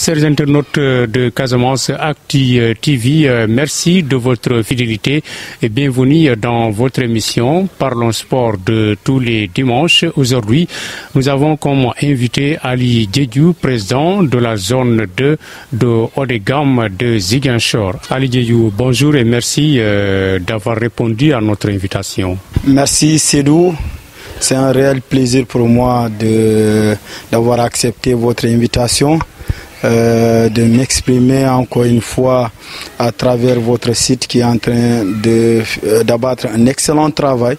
chers internautes de Casamance Actu TV, merci de votre fidélité et bienvenue dans votre émission Parlons Sport de tous les dimanches. Aujourd'hui, nous avons comme invité Ali Diédhiou, président de la zone 2 de haut de gamme de Ziguinchor. Ali Diédhiou, bonjour et merci d'avoir répondu à notre invitation. Merci Sédou. C'est un réel plaisir pour moi d'avoir accepté votre invitation, de m'exprimer encore une fois à travers votre site qui est en train d'abattre un excellent travail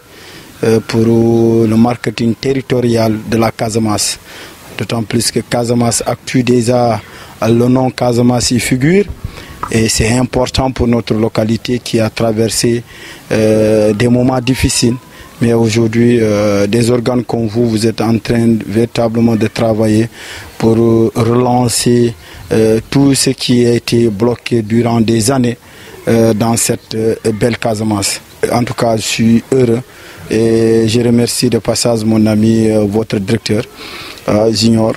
pour le marketing territorial de la Casamance. D'autant plus que Casamance Actu déjà, le nom Casamance y figure. Et c'est important pour notre localité qui a traversé des moments difficiles. Mais aujourd'hui, des organes comme vous êtes en train véritablement de travailler pour relancer tout ce qui a été bloqué durant des années dans cette belle Casamance. En tout cas, je suis heureux et je remercie de passage mon ami, votre directeur, Junior,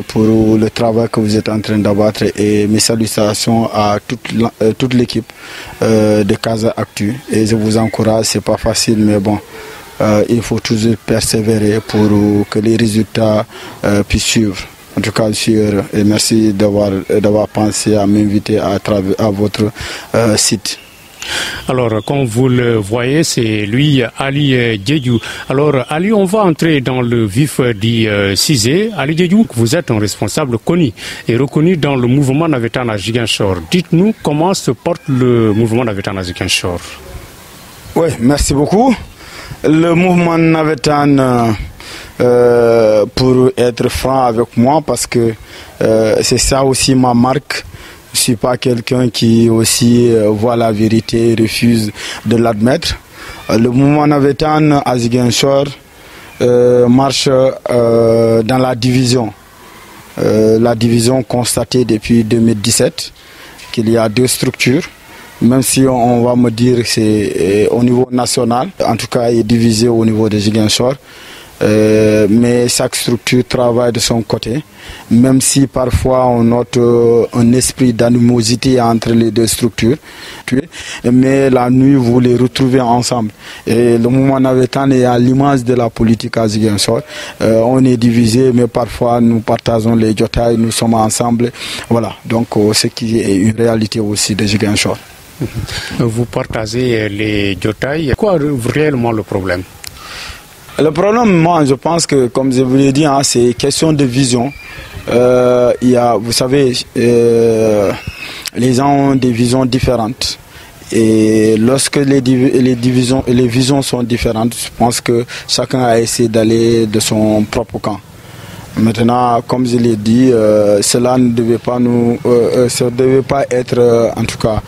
pour le travail que vous êtes en train d'abattre et mes salutations à toute l'équipe de Casa Actu. Et je vous encourage, c'est pas facile, mais bon. Il faut toujours persévérer pour que les résultats puissent suivre. En tout cas, je suis heureux et merci d'avoir pensé à m'inviter à votre site. Alors, comme vous le voyez, c'est lui, Ali Diédhiou. Alors, Ali, on va entrer dans le vif du sujet. Ali Diédhiou, vous êtes un responsable connu et reconnu dans le mouvement Navétane à Ziguinchor. Dites-nous comment se porte le mouvement Navétane à Ziguinchor. Oui, merci beaucoup. Le mouvement Navétane, pour être franc avec moi, parce que c'est ça aussi ma marque. Je ne suis pas quelqu'un qui aussi voit la vérité et refuse de l'admettre. Le mouvement Navétane à Ziguinchor marche dans la division. La division constatée depuis 2017, qu'il y a deux structures. Même si on va me dire que c'est au niveau national, en tout cas il est divisé au niveau de Ziguinchor, mais chaque structure travaille de son côté, même si parfois on note un esprit d'animosité entre les deux structures, mais la nuit vous les retrouvez ensemble. Et le mouvement Navétane est à l'image de la politique à Ziguinchor. On est divisé, mais parfois nous partageons les jotailles, nous sommes ensemble. Voilà, donc ce qui est une réalité aussi de Ziguinchor. Vous partagez les jotailles. Quoi réellement le problème? Le problème, moi, je pense que, comme je vous l'ai dit, c'est question de vision. Vous savez, les gens ont des visions différentes. Et lorsque les visions sont différentes, je pense que chacun a essayé d'aller de son propre camp. Maintenant, comme je l'ai dit, cela ne devait pas être, en tout cas,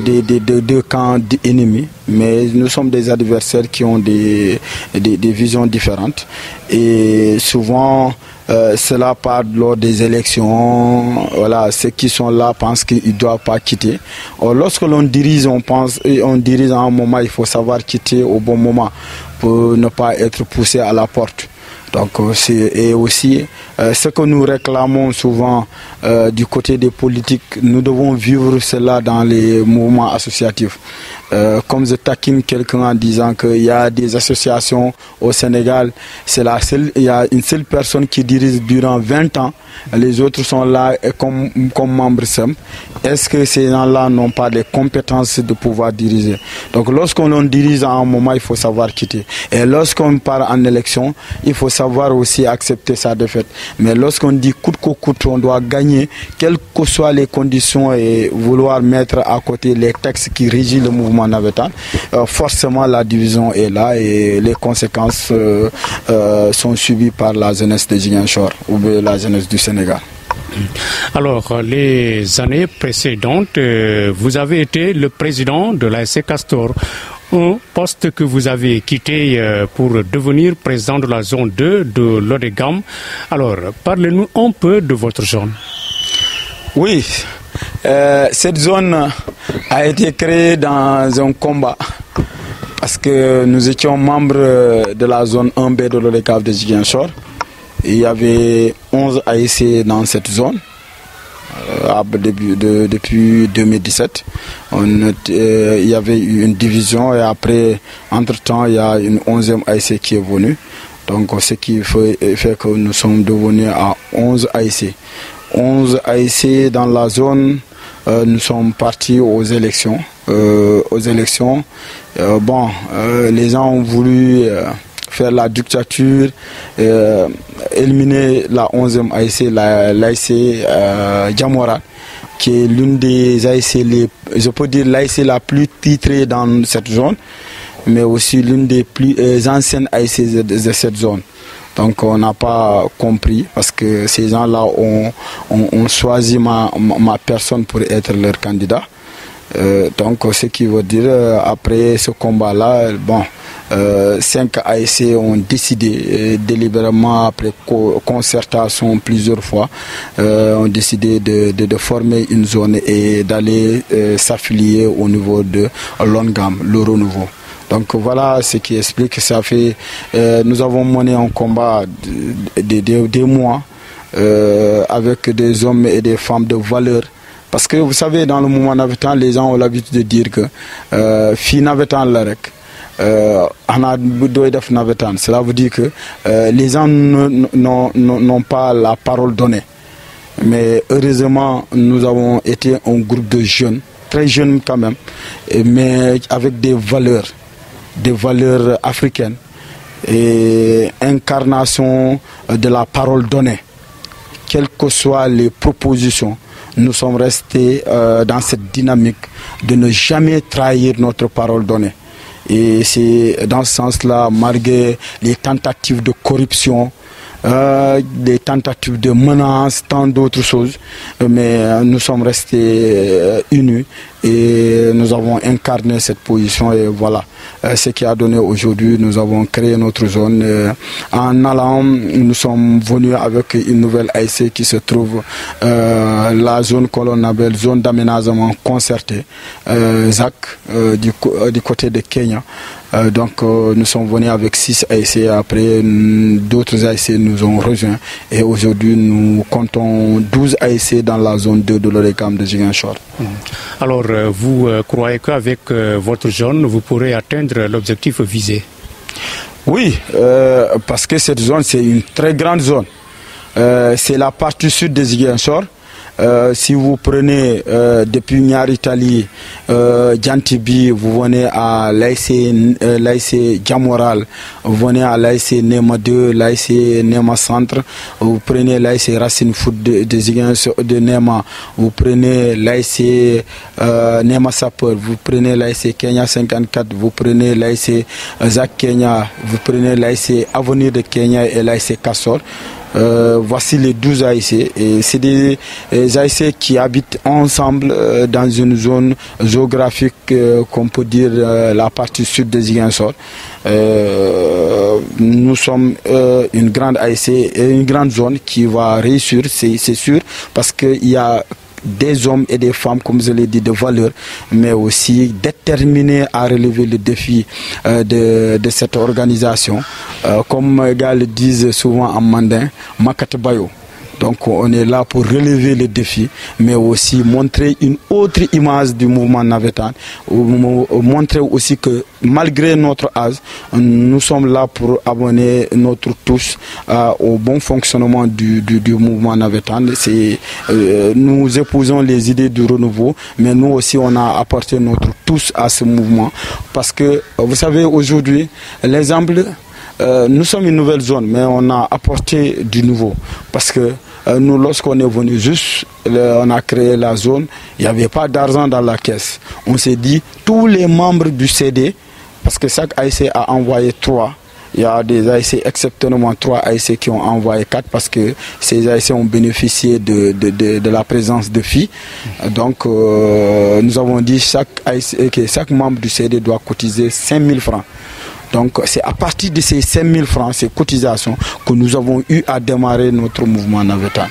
des deux camps ennemis, mais nous sommes des adversaires qui ont des visions différentes. Et souvent, cela part lors des élections. Voilà, ceux qui sont là pensent qu'ils ne doivent pas quitter. Or, lorsque l'on dirige, on dirige à un moment, il faut savoir quitter au bon moment pour ne pas être poussé à la porte. Donc, et aussi, ce que nous réclamons souvent du côté des politiques, nous devons vivre cela dans les mouvements associatifs. Comme je taquine quelqu'un en disant qu'il y a des associations au Sénégal, il y a une seule personne qui dirige durant 20 ans, les autres sont là comme membres simples. Est-ce que ces gens-là n'ont pas les compétences de pouvoir diriger? Donc lorsqu'on dirige à un moment, il faut savoir quitter. Et lorsqu'on part en élection, il faut savoir aussi accepter sa défaite. Mais lorsqu'on dit coûte que coûte, on doit gagner, quelles que soient les conditions, et vouloir mettre à côté les textes qui régissent le mouvement Navétane, forcément la division est là et les conséquences sont subies par la jeunesse de Ziguinchor ou la jeunesse du Sénégal. Alors, les années précédentes, vous avez été le président de l'ASC Castor, un poste que vous avez quitté pour devenir président de la zone 2 de l'haut de gamme. Alors, parlez-nous un peu de votre zone. Oui, cette zone a été créée dans un combat parce que nous étions membres de la zone 1B de l'eau de cave de Ziguinchor. Il y avait 11 ASC dans cette zone. depuis 2017. Il y avait eu une division et après, entre-temps, il y a une 11e ASC qui est venue. Donc ce qui fait que nous sommes devenus à 11 ASC. 11 ASC dans la zone, nous sommes partis aux élections. Les gens ont voulu faire la dictature, éliminer la 11e ASC, l'ASC Djamoral, qui est l'une des ASC, je peux dire l'ASC la plus titrée dans cette zone, mais aussi l'une des plus anciennes ASC de cette zone. Donc on n'a pas compris parce que ces gens-là ont choisi ma personne pour être leur candidat. Donc ce qui veut dire après ce combat-là, 5 ASC ont décidé délibérément après concertation plusieurs fois, ont décidé de former une zone et d'aller s'affilier au niveau de Longam, le renouveau. Donc voilà ce qui explique que ça fait. Nous avons mené un combat des mois avec des hommes et des femmes de valeur. Parce que vous savez, dans le mouvement navétane, les gens ont l'habitude de dire que fi navétane la rek, cela veut dire que les gens n'ont pas la parole donnée. Mais heureusement, nous avons été un groupe de jeunes, très jeunes quand même, mais avec des valeurs africaines et incarnation de la parole donnée. Quelles que soient les propositions, nous sommes restés dans cette dynamique de ne jamais trahir notre parole donnée. Et c'est dans ce sens-là, malgré les tentatives de corruption, des tentatives de menaces, tant d'autres choses, mais nous sommes restés unis et nous avons incarné cette position et voilà ce qui a donné aujourd'hui. Nous avons créé notre zone. En allant, nous sommes venus avec une nouvelle ASC qui se trouve la zone que l'on appelle zone d'aménagement concerté, ZAC, du côté de Kenya. Donc nous sommes venus avec 6 ASC, après d'autres ASC nous ont rejoints et aujourd'hui nous comptons 12 ASC dans la zone 2 de l'ORECAM de Ziguinchor. Alors vous croyez qu'avec votre zone vous pourrez atteindre l'objectif visé? Oui, parce que cette zone c'est une très grande zone. C'est la partie sud de Ziguinchor. Si vous prenez depuis Niaritali, Djantibi, vous venez à l'ASC Djamoral, vous venez à l'ASC Nema 2, l'ASC Nema Centre, vous prenez l'ASC Racine Foot de Ziguinchor de Nema, vous prenez l'ASC Nema Sapeur, vous prenez l'ASC Kenya 54, vous prenez l'ASC Zak Kenya, vous prenez l'ASC Avenir de Kenya et l'ASC Kassor. Voici les 12 ASC et c'est des ASC qui habitent ensemble dans une zone géographique qu'on peut dire la partie sud de Ziguinchor. Nous sommes une grande ASC et une grande zone qui va réussir, c'est sûr, parce qu'il y a des hommes et des femmes, comme je l'ai dit, de valeur, mais aussi déterminés à relever le défi de cette organisation. Comme les gars le disent souvent en mandin, Makatabayo. Donc on est là pour relever le défi, mais aussi montrer une autre image du mouvement navétane, montrer aussi que malgré notre âge, nous sommes là pour amener notre touche au bon fonctionnement du mouvement navétane. Nous épousons les idées du renouveau, mais nous aussi on a apporté notre touche à ce mouvement. Parce que vous savez aujourd'hui, l'exemple, nous sommes une nouvelle zone, mais on a apporté du nouveau. Parce que nous, lorsqu'on est venu juste, on a créé la zone, il n'y avait pas d'argent dans la caisse. On s'est dit, tous les membres du CD, parce que chaque ASC a envoyé 3, il y a des ASC, exceptionnellement 3 ASC qui ont envoyé 4 parce que ces ASC ont bénéficié de la présence de filles. Donc nous avons dit chaque membre du CD doit cotiser 5 000 francs. Donc c'est à partir de ces 5 000 francs, ces cotisations, que nous avons eu à démarrer notre mouvement navétane,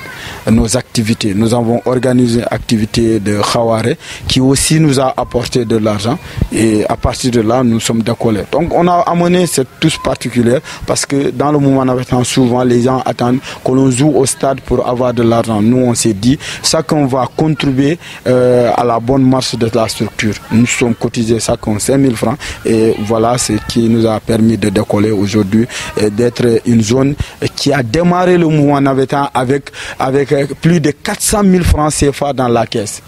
nos activités. Nous avons organisé une activité de Khaware qui aussi nous a apporté de l'argent, et à partir de là, nous sommes décollés. Donc on a amené cette touche particulière parce que dans le mouvement navétane, souvent les gens attendent que l'on joue au stade pour avoir de l'argent. Nous, on s'est dit, chacun va contribuer à la bonne marche de la structure. Nous sommes cotisés chacun 5 000 francs, et voilà ce qui nous a permis de décoller aujourd'hui et d'être une zone qui a démarré le mouvement navétane avec plus de 400 000 francs CFA dans la caisse.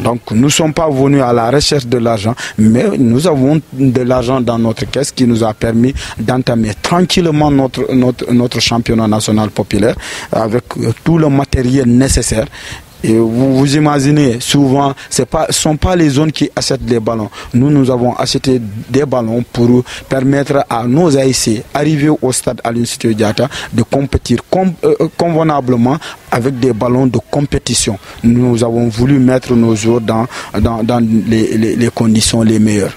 Donc nous ne sommes pas venus à la recherche de l'argent, mais nous avons de l'argent dans notre caisse qui nous a permis d'entamer tranquillement notre championnat national populaire avec tout le matériel nécessaire. Et vous imaginez, souvent, ce ne sont pas les zones qui achètent des ballons. Nous avons acheté des ballons pour permettre à nos AIC, arrivés au stade Aline Sitoé Diatta, de compétir convenablement avec des ballons de compétition. Nous avons voulu mettre nos joueurs dans les conditions les meilleures.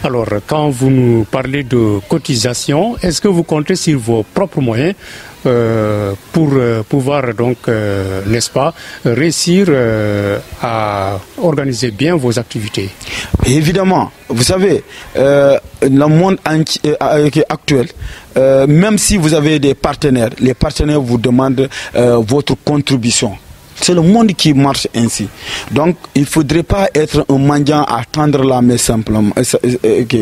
Alors, quand vous nous parlez de cotisation, est-ce que vous comptez sur vos propres moyens pour pouvoir donc, n'est-ce pas, réussir à organiser bien vos activités? Évidemment, vous savez, le monde actuel, même si vous avez des partenaires, les partenaires vous demandent votre contribution. C'est le monde qui marche ainsi. Donc, il ne faudrait pas être un mendiant à tendre la main simplement,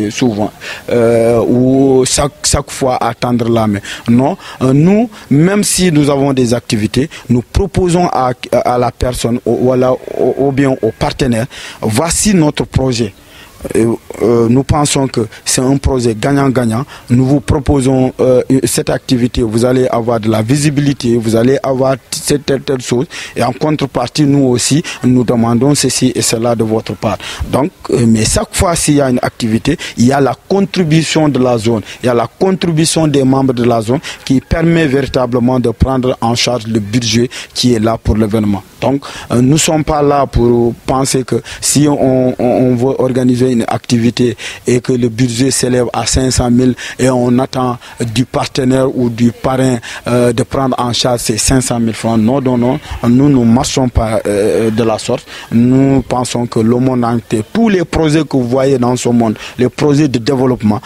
souvent, ou chaque fois à tendre la main. Non, nous, même si nous avons des activités, nous proposons à la personne ou bien au partenaire, voici notre projet. Nous pensons que c'est un projet gagnant-gagnant. Nous vous proposons cette activité. Vous allez avoir de la visibilité, vous allez avoir telle chose. Et en contrepartie, nous aussi, nous demandons ceci et cela de votre part. Donc, mais chaque fois s'il y a une activité, il y a la contribution de la zone. Il y a la contribution des membres de la zone qui permet véritablement de prendre en charge le budget qui est là pour l'événement. Donc, nous ne sommes pas là pour penser que si on veut organiser une activité et que le budget s'élève à 500 000 et on attend du partenaire ou du parrain de prendre en charge ces 500 000 francs. Non, nous ne marchons pas de la sorte. Nous pensons que le monde entier, tous les projets que vous voyez dans ce monde, les projets de développement,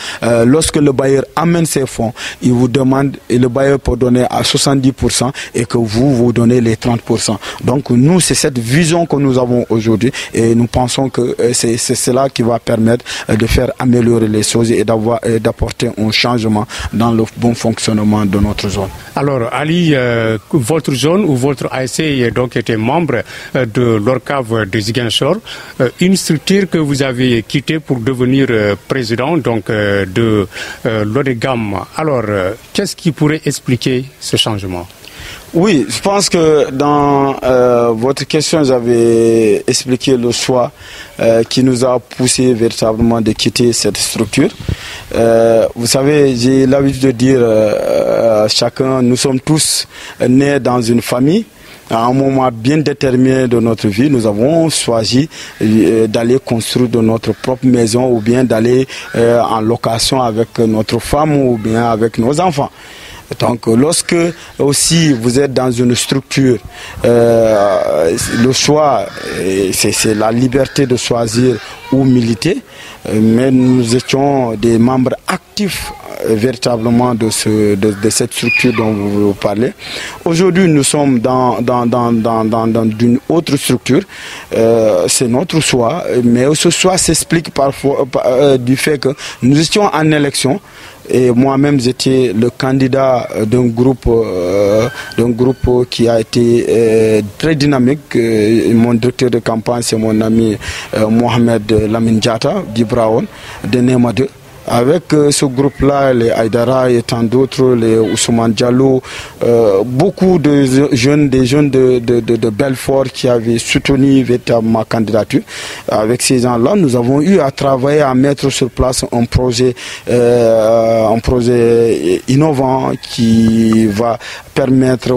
lorsque le bailleur amène ses fonds, il vous demande, et le bailleur peut donner à 70% et que vous donnez les 30%. Donc nous, c'est cette vision que nous avons aujourd'hui et nous pensons que c'est cela qui va permettre de faire améliorer les choses et d'apporter un changement dans le bon fonctionnement de notre zone. Alors Ali, votre zone ou votre ASC donc était membre de l'ORCAV de Ziguinchor, une structure que vous avez quittée pour devenir président donc de l'ODEGAM. Alors, qu'est-ce qui pourrait expliquer ce changement? Oui, je pense que dans votre question, j'avais expliqué le choix qui nous a poussé véritablement de quitter cette structure. Vous savez, j'ai l'habitude de dire chacun, nous sommes tous nés dans une famille. À un moment bien déterminé de notre vie, nous avons choisi d'aller construire de notre propre maison ou bien d'aller en location avec notre femme ou bien avec nos enfants. Donc lorsque aussi vous êtes dans une structure, le choix, c'est la liberté de choisir où militer, mais nous étions des membres actifs véritablement de cette structure dont vous parlez. Aujourd'hui, nous sommes dans une autre structure. C'est notre choix, mais ce choix s'explique parfois du fait que nous étions en élection. Et moi-même, j'étais le candidat d'un groupe qui a été très dynamique. Mon directeur de campagne, c'est mon ami Mohamed Lamine Diatta, d'Ibraon, de Nema 2. Avec ce groupe-là, les Aïdara et tant d'autres, les Ousmane Diallo, beaucoup de jeunes, des jeunes de Belfort qui avaient soutenu ma candidature. Avec ces gens-là, nous avons eu à travailler, à mettre sur place un projet innovant qui va permettre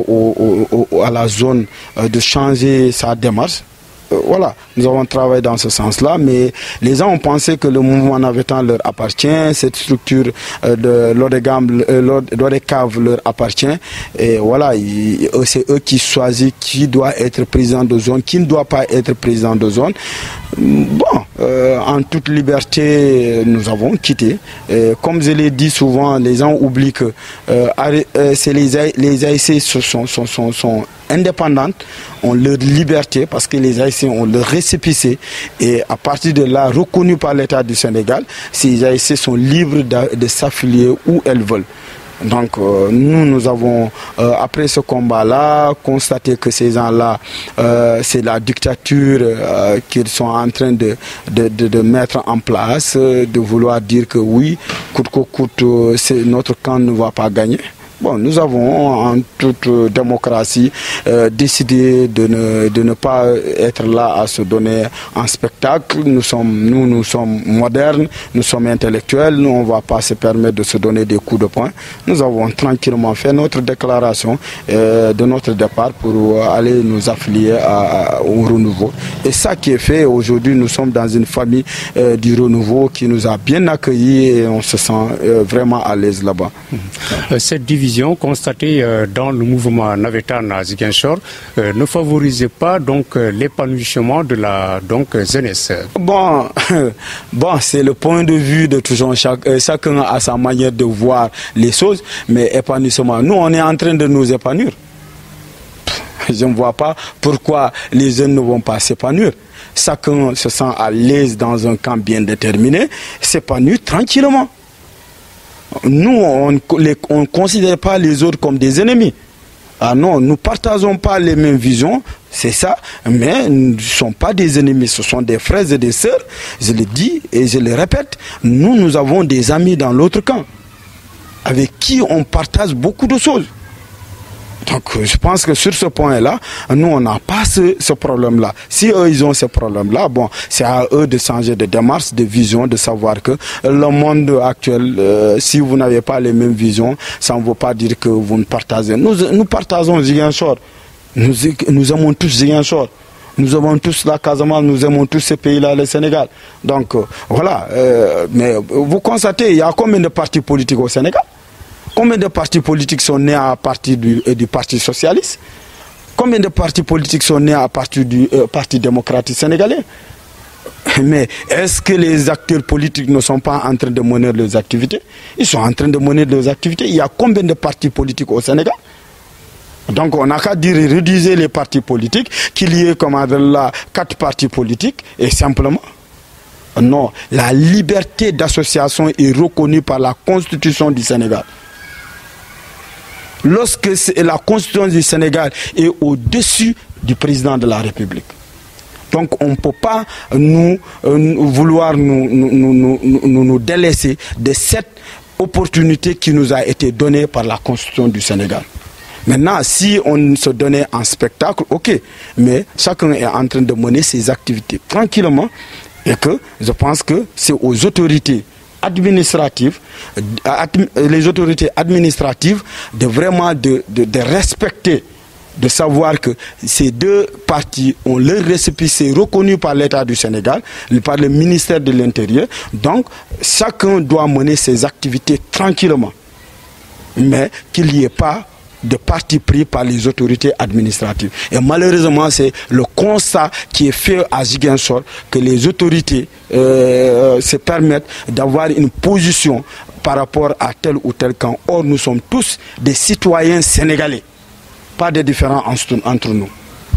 à la zone de changer sa démarche. voilà, nous avons travaillé dans ce sens-là, mais les gens ont pensé que le mouvement navétane leur appartient, cette structure de l'ODECAV leur appartient, et voilà, c'est eux qui choisissent qui doit être président de zone, qui ne doit pas être président de zone. Bon, en toute liberté, nous avons quitté. Comme je l'ai dit souvent, les gens oublient que les AIC sont indépendantes, ont leur liberté parce que les Haïtiens ont leur récépissé et à partir de là, reconnus par l'État du Sénégal, ces Haïtiens sont libres de s'affilier où elles veulent. Donc nous avons, après ce combat-là, constaté que ces gens-là, c'est la dictature qu'ils sont en train de mettre en place, de vouloir dire que oui, coûte que coûte, notre camp ne va pas gagner. Bon, nous avons en toute démocratie décidé de ne pas être là à se donner en spectacle. Nous sommes modernes, nous sommes intellectuels, nous on ne va pas se permettre de se donner des coups de poing. Nous avons tranquillement fait notre déclaration de notre départ pour aller nous affilier au renouveau. Et ça qui est fait, aujourd'hui nous sommes dans une famille du renouveau qui nous a bien accueillis et on se sent vraiment à l'aise là-bas. Cette division constatée dans le mouvement navétane à Ziguinchor ne favorisait pas donc l'épanouissement de la jeunesse. Bon, c'est le point de vue de toujours chacun a sa manière de voir les choses, mais épanouissement, nous on est en train de nous épanouir. Je ne vois pas pourquoi les jeunes ne vont pas s'épanouir. Chacun se sent à l'aise dans un camp bien déterminé, s'épanouit tranquillement. Nous, on ne considère pas les autres comme des ennemis. Ah non, nous ne partageons pas les mêmes visions, c'est ça, mais nous ne sommes pas des ennemis, ce sont des frères et des sœurs, je le dis et je le répète, nous avons des amis dans l'autre camp, avec qui on partage beaucoup de choses. Donc je pense que sur ce point-là, nous on n'a pas ce problème-là. Si eux ils ont ce problème-là, bon, c'est à eux de changer de démarche, de vision, de savoir que le monde actuel, si vous n'avez pas les mêmes visions, ça ne veut pas dire que vous ne partagez. Nous partageons Ziguinchor. Nous aimons tous Ziguinchor. Nous aimons tous la Casamance, nous aimons tous ces pays-là, le Sénégal. Donc voilà. Mais vous constatez, il y a combien de partis politiques au Sénégal? Combien de partis politiques sont nés à partir du Parti socialiste? Combien de partis politiques sont nés à partir du Parti démocratique sénégalais? Mais est-ce que les acteurs politiques ne sont pas en train de mener leurs activités? Ils sont en train de mener leurs activités. Il y a combien de partis politiques au Sénégal? Donc on n'a qu'à dire réduire les partis politiques, qu'il y ait comme là 4 partis politiques, et simplement. Non, la liberté d'association est reconnue par la Constitution du Sénégal. Lorsque la Constitution du Sénégal est au-dessus du président de la République. Donc on ne peut pas vouloir nous délaisser de cette opportunité qui nous a été donnée par la Constitution du Sénégal. Maintenant, si on se donnait un spectacle, ok, mais chacun est en train de mener ses activités tranquillement et que je pense que c'est aux autorités administratives, les autorités administratives de vraiment de respecter, de savoir que ces deux partis ont leur récépissé reconnu par l'État du Sénégal, par le ministère de l'Intérieur. Donc, chacun doit mener ses activités tranquillement, mais qu'il n'y ait pas de parti pris par les autorités administratives. Et malheureusement, c'est le constat qui est fait à Ziguinchor que les autorités se permettent d'avoir une position par rapport à tel ou tel camp. Or, nous sommes tous des citoyens sénégalais, pas de différence entre nous.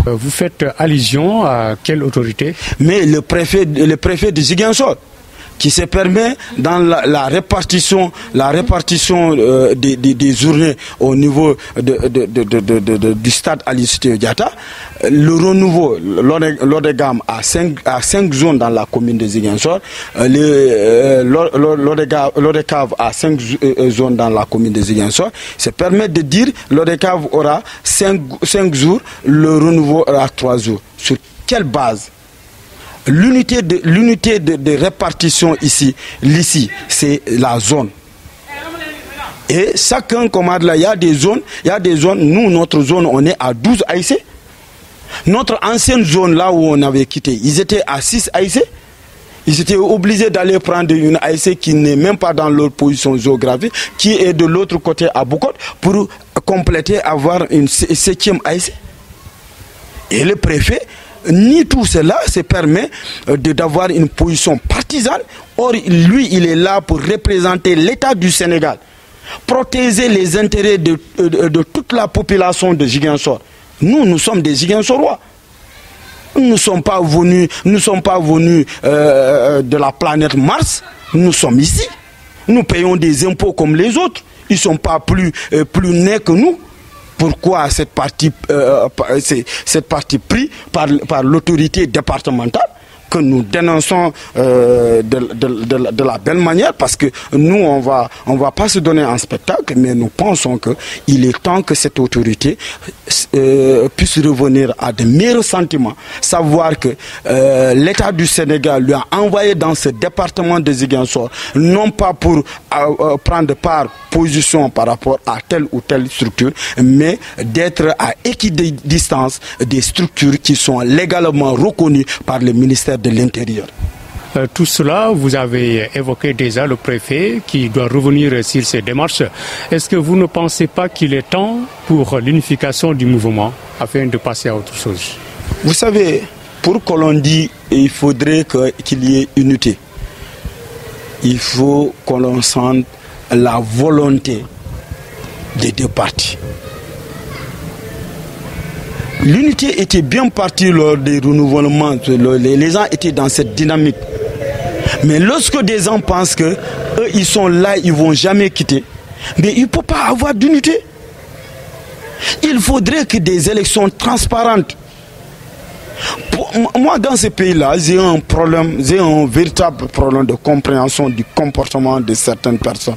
Vous faites allusion à quelle autorité? Mais le préfet de Ziguinchor, qui se permet dans la répartition des journées au niveau du stade Aline Sitoé Diatta, le renouveau, l'ODEGAM a 5 zones dans la commune de Ziguinchor, l'ODECAV a 5 zones dans la commune de Ziguinchor, se permet de dire l'ODECAV aura 5 jours, le renouveau aura 3 jours. Sur quelle base? L'unité de répartition ici, c'est la zone. Et chacun commande là, il y a des zones, nous, notre zone, on est à 12 AIC. Notre ancienne zone, là où on avait quitté, ils étaient à 6 AIC. Ils étaient obligés d'aller prendre une AIC qui n'est même pas dans leur position géographique, qui est de l'autre côté à Bokot, pour compléter, avoir une 7e AIC. Et le préfet, ni tout cela se permet d'avoir une position partisane. Or, lui, il est là pour représenter l'État du Sénégal, protéger les intérêts de toute la population de Ziguinchor. Nous sommes des Ziguinchorois. Nous ne sommes pas venus de la planète Mars. Nous sommes ici. Nous payons des impôts comme les autres. Ils ne sont pas plus nés que nous. Pourquoi cette partie prise par l'autorité départementale que nous dénonçons de la belle manière, parce que nous, on va pas se donner un spectacle, mais nous pensons qu'il est temps que cette autorité puisse revenir à de meilleurs sentiments. Savoir que l'État du Sénégal lui a envoyé dans ce département de Ziguinchor, non pas pour prendre position par rapport à telle ou telle structure, mais d'être à équidistance des structures qui sont légalement reconnues par le ministère de l'Intérieur. Tout cela, vous avez évoqué déjà le préfet qui doit revenir sur ces démarches. Est-ce que vous ne pensez pas qu'il est temps pour l'unification du mouvement afin de passer à autre chose? Vous savez, pour que l'on dise il faudrait qu'il y ait unité, il faut que l'on sente la volonté des deux parties. L'unité était bien partie lors des renouvellements, les gens étaient dans cette dynamique. Mais lorsque des gens pensent que eux ils sont là, ils ne vont jamais quitter, mais il ne peut pas avoir d'unité. Il faudrait que des élections transparentes. Moi, dans ce pays-là, j'ai un véritable problème de compréhension du comportement de certaines personnes.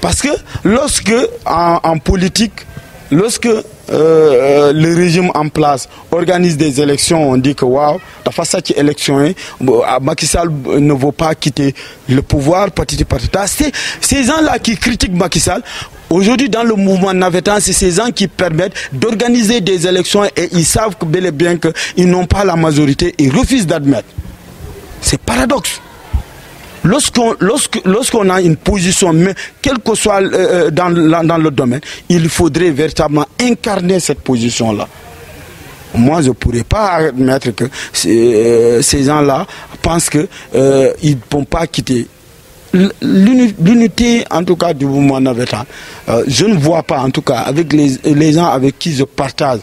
Parce que lorsque, en politique, lorsque le régime en place organise des élections, on dit que waouh, la façon qui élection, Macky Sall ne veut pas quitter le pouvoir, c'est ces gens-là qui critiquent Macky Sall. Aujourd'hui, dans le mouvement navétane, c'est ces gens qui permettent d'organiser des élections et ils savent que bel et bien qu'ils n'ont pas la majorité et refusent d'admettre. C'est paradoxe. Lorsqu'on a une position, mais quel que soit dans le domaine, il faudrait véritablement incarner cette position-là. Moi, je ne pourrais pas admettre que ces gens-là pensent qu'ils ne vont pas quitter. L'unité, en tout cas, du mouvement navétane, je ne vois pas, en tout cas, avec les gens avec qui je partage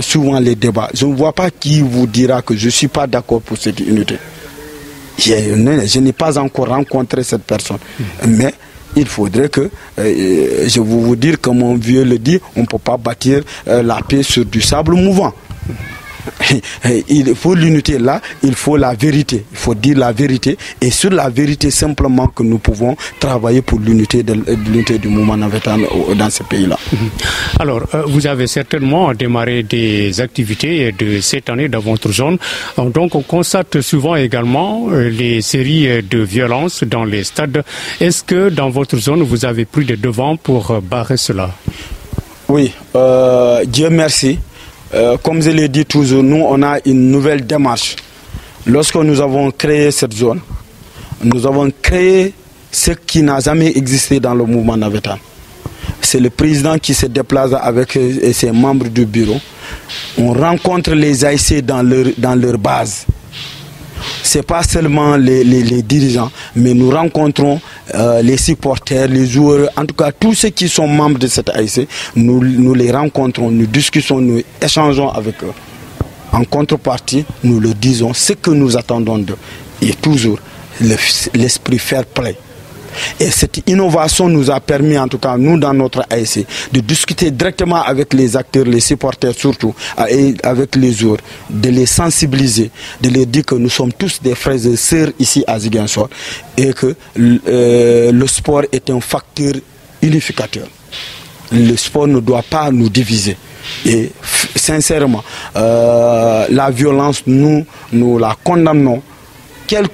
souvent les débats, je ne vois pas qui vous dira que je ne suis pas d'accord pour cette unité. Je n'ai pas encore rencontré cette personne. Mais il faudrait que, je vais vous dire, comme mon vieux le dit, on ne peut pas bâtir la paix sur du sable mouvant. Il faut l'unité là, il faut la vérité, il faut dire la vérité, et sur la vérité simplement que nous pouvons travailler pour l'unité du mouvement navétane dans ce pays-là. Alors, vous avez certainement démarré des activités de cette année dans votre zone, donc on constate souvent également les séries de violences dans les stades. Est-ce que dans votre zone vous avez pris des devants pour barrer cela? Oui, Dieu merci. Comme je l'ai dit toujours, nous on a une nouvelle démarche. Lorsque nous avons créé cette zone, nous avons créé ce qui n'a jamais existé dans le mouvement navétane. C'est le président qui se déplace avec ses membres du bureau. On rencontre les AIC dans leur base. Ce n'est pas seulement les dirigeants, mais nous rencontrons les supporters, les joueurs, en tout cas tous ceux qui sont membres de cette AIC, nous les rencontrons, nous discutons, nous échangeons avec eux. En contrepartie, nous leur disons ce que nous attendons d'eux. Et toujours l'esprit fair play. Et cette innovation nous a permis, en tout cas nous dans notre AIC, de discuter directement avec les acteurs, les supporters surtout, et avec les joueurs, de les sensibiliser, de leur dire que nous sommes tous des frères et sœurs ici à Ziguinchor et que le sport est un facteur unificateur. Le sport ne doit pas nous diviser. Et sincèrement, la violence, nous la condamnons. Qu'elle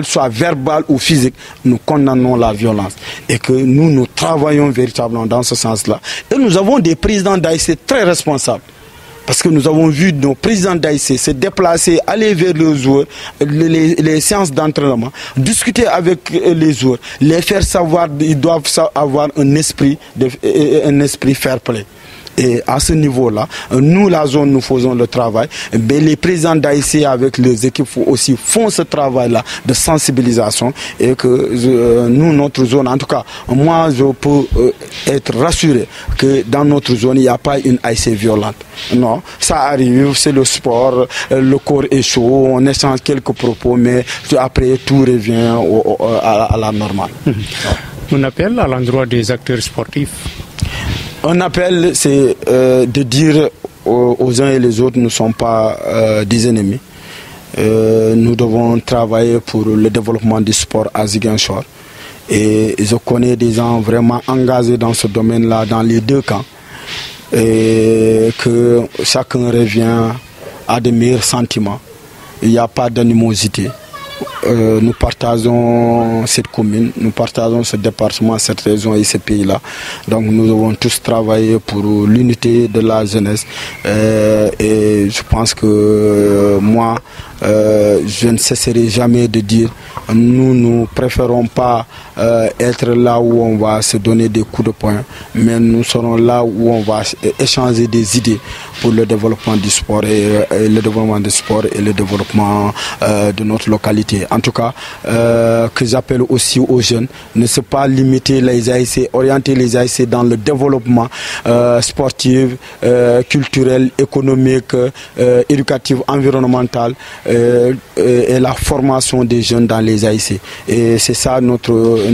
soit verbale ou physique, nous condamnons la violence. Et que nous travaillons véritablement dans ce sens-là. Et nous avons des présidents d'AIC très responsables. Parce que nous avons vu nos présidents d'AIC se déplacer, aller vers les joueurs, les séances d'entraînement, discuter avec les joueurs, les faire savoir qu'ils doivent avoir un esprit fair play. Et à ce niveau-là, nous, la zone, nous faisons le travail. Mais les présidents d'AIC avec les équipes aussi font ce travail-là de sensibilisation. Et que nous, notre zone, en tout cas, moi, je peux être rassuré que dans notre zone, il n'y a pas une AIC violente. Non, ça arrive, c'est le sport, le corps est chaud, on échange quelques propos, mais après, tout revient à la normale. On appelle à l'endroit des acteurs sportifs. Un appel, c'est de dire aux uns et les autres, nous ne sommes pas des ennemis. Nous devons travailler pour le développement du sport à Ziguinchor. Et je connais des gens vraiment engagés dans ce domaine-là, dans les deux camps. Et que chacun revient à de meilleurs sentiments. Il n'y a pas d'animosité. Nous partageons cette commune, nous partageons ce département, cette région et ce pays-là. Donc nous devons tous travailler pour l'unité de la jeunesse. Et je pense que moi, je ne cesserai jamais de dire, nous ne préférons pas être là où on va se donner des coups de poing, mais nous serons là où on va échanger des idées pour le développement du sport et le développement du sport et le développement de notre localité. En tout cas, que j'appelle aussi aux jeunes, ne se pas limiter les AIC, orienter les AIC dans le développement sportif, culturel, économique, éducatif, environnemental et la formation des jeunes dans les AIC. Et c'est ça notre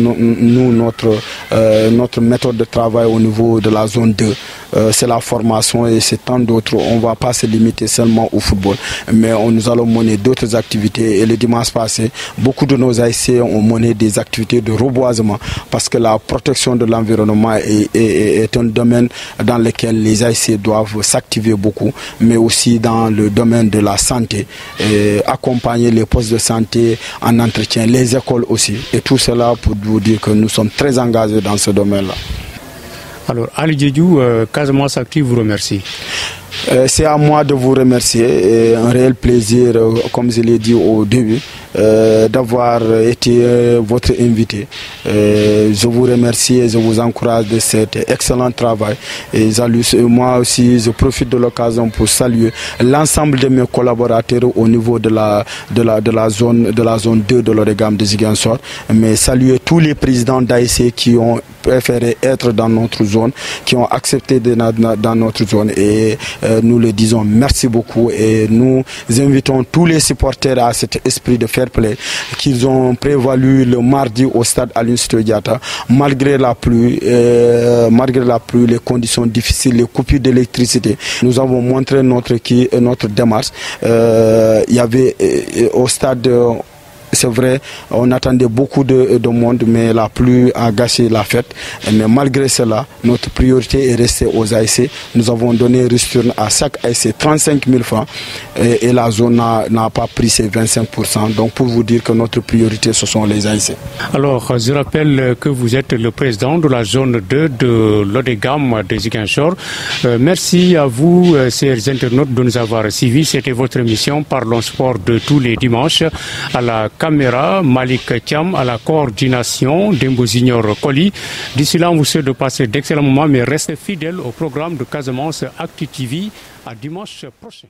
méthode de travail au niveau de la zone 2. C'est la formation et c'est tant d'autres. On ne va pas se limiter seulement au football, mais nous allons mener d'autres activités. Et le dimanche passé, beaucoup de nos AIC ont mené des activités de reboisement parce que la protection de l'environnement est un domaine dans lequel les AIC doivent s'activer beaucoup, mais aussi dans le domaine de la santé, et accompagner les postes de santé en entretien, les écoles aussi. Et tout cela pour vous dire que nous sommes très engagés dans ce domaine-là. Alors, Ali Diédhiou, Casamance Active vous remercie. C'est à moi de vous remercier et un réel plaisir, comme je l'ai dit au début, d'avoir été votre invité. Je vous remercie et je vous encourage de cet excellent travail. Et moi aussi, je profite de l'occasion pour saluer l'ensemble de mes collaborateurs au niveau de la zone 2 de l'Orégame de Ziguinchor, mais saluer tous les présidents d'AIC qui ont préféré être dans notre zone, qui ont accepté dans notre zone. Et nous le disons merci beaucoup et nous invitons tous les supporters à cet esprit de fair play qu'ils ont prévalu le mardi au stade Aline Sitoé Diatta, malgré la pluie, les conditions difficiles, les coupures d'électricité. Nous avons montré notre démarche. Il y avait au stade, c'est vrai, on attendait beaucoup de monde, mais la pluie a gâché la fête. Mais malgré cela, notre priorité est restée aux AIC. Nous avons donné ristourne à chaque AIC 35 000 francs et la zone n'a pas pris ses 25%. Donc pour vous dire que notre priorité, ce sont les AIC. Alors, je rappelle que vous êtes le président de la zone 2 de l'Odégame de Ziguinchor. Merci à vous, chers internautes, de nous avoir suivis. C'était votre émission Parlons Sport de tous les dimanches. À la caméra, Malik Thiam, à la coordination, Dembo Junior Koli. D'ici là, on vous souhaite de passer d'excellents moments, mais restez fidèles au programme de Casamance Active TV. À dimanche prochain.